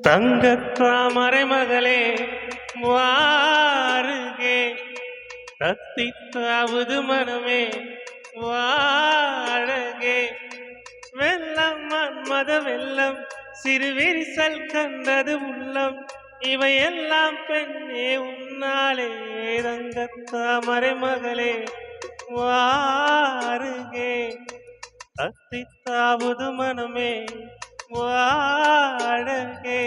தங்கத்தாமரை மகளே வாருகே, தத்தித்தாவது மனமே வாழகே. வெள்ளம் மன்மத வெள்ளம் சிறுவிரிசல் கண்டது உள்ளம், இவையெல்லாம் பெண்ணே உன்னாலே. தங்கத்தாமரை மகளே வாருகே, தத்தித்தாவது மனமே வாழகே.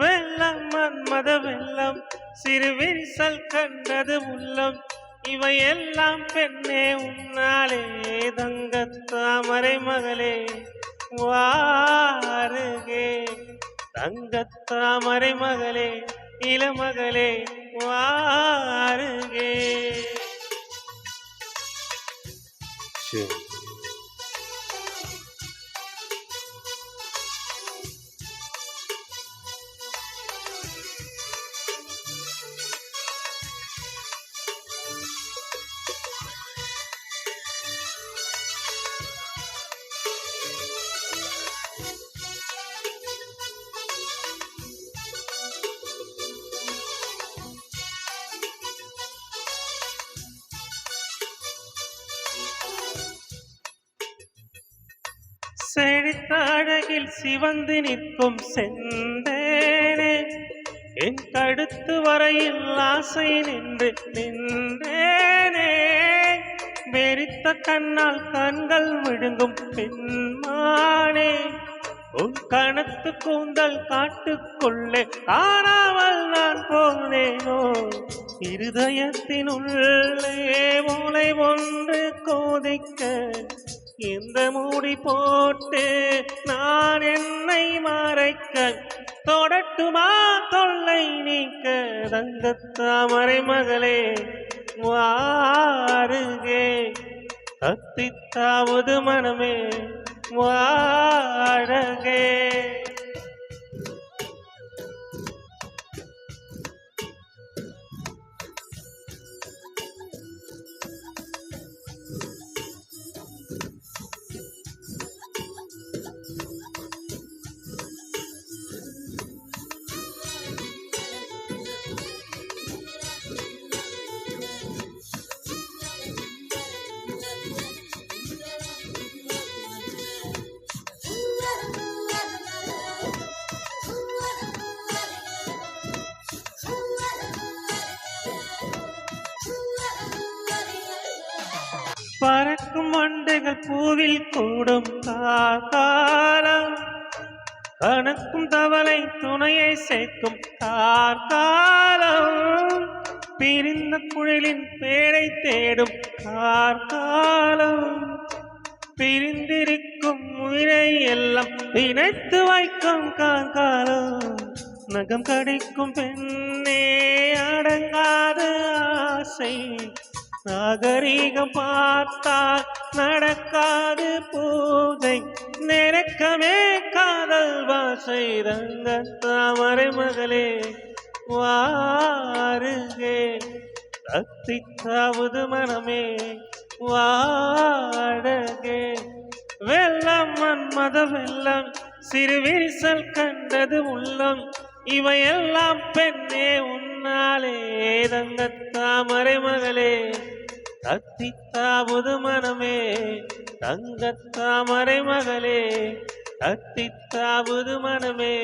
வெள்ளம் மன்மத வெள்ளம் சிறுவிரிசல் கண்டது உள்ளம், இவையெல்லாம் பெண்ணே உன்னாலே. தங்கத்தாமரை மகளே வாருகே, தங்கத்தாமரை மகளே இளமகளே வாருகே. செழித்தழகில் சிவந்து நிற்கும் செந்தேனே, என் கழுத்து வரையில் ஆசை நின்று நின்றேனே. வெறித்த கண்ணால் கண்கள் விழுங்கும் பெண்மானே, உன் கணத்து கூந்தல் காட்டுக்குள்ளே காணாமல் நான் போனேனோ. இருதயத்தினுள்ளே மூளை ஒன்று கோதிக்க, இந்த மூடி போட்டு நான் என்னை மறைக்க, தொடட்டுமா தொல்லை நீக்க. தங்கத்தாமரை மகளே வாருகே, தத்தித்தாவது மனமே வாழகே. பறக்கும் மண்டைகள் பூவில் கூடும் காலம், கணக்கும் தவளை துணையை சேர்க்கும் கார்காலம். பிரிந்த குழலின் பேரை தேடும் கார்காலம், பிரிந்திருக்கும் உயிரை எல்லாம் இணைத்து வைக்கும் கார்காலம். நகம் கடிக்கும் பெண்ணே அடங்காத ஆசை, நாகரீகம் பார்த்தால் நடக்காது பூஜை, நெருக்கமே காதல் பாஷை. தங்கத்தாமரை மகளே வாருகே, தத்தித்தாவது மனமே வாழகே. வெள்ளம் மன்மத வெள்ளம் சிறுவிரிசல் கண்டது உள்ளம், இவையெல்லாம் பெண்ணே உன்னாலே. தங்கத்தாமரை மகளே தத்தித்தாவது மனமே, தங்கத்தாமரை மகளே தத்தித்தாவது மனமே.